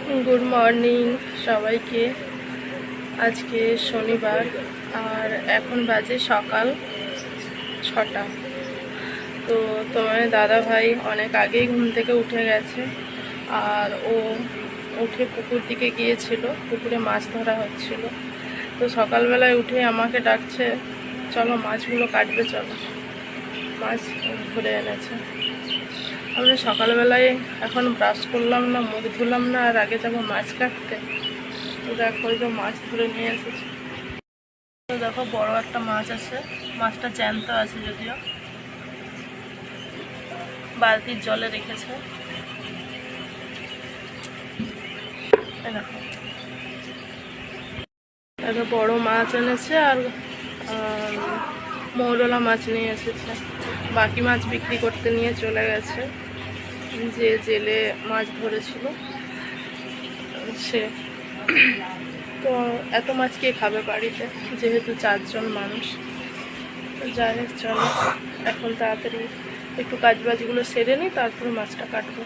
Good morning सबाइके। आज के शनिवार और एखन बाजे सकाल 6टा। तो तुम्हारे दादा भाई अनेक आगे घुम থেকে उठे গেছে और ओ उठे पुकुर दिके गिয়েছিল, पुकुरे माछ धरा হচ্ছিল। तो সকালবেলায় उठे আমাকে ডাকছে, চলো মাছগুলো কাটবে, চলো। মাছ ধরে এনেছে। আমরা সকালবেলায় এখন ব্রাশ করলাম না, মুখ ধুলাম না, আর আগে যাবো মাছ কাটতে। তো দেখো যে মাছ ধরে নিয়ে এসেছি। তো দেখো বড় একটা মাছ আছে, মাছটা জ্যান্ত আছে, যদিও বালতির জলে রেখেছে। দেখো একটা বড় মাছ এনেছে আর মৌরলা মাছ নিয়ে এসেছে। বাকি মাছ বিক্রি করতে নিয়ে চলে গেছে যে জেলে মাছ ধরেছিল সে। তো এত মাছ কে খাবে বাড়িতে, যেহেতু 4 জন মানুষ। তো যাই হোক, চলো এখন তাড়াতাড়ি একটু কাজবাজগুলো সেরে নিই, তারপরে মাছটা কাটবো।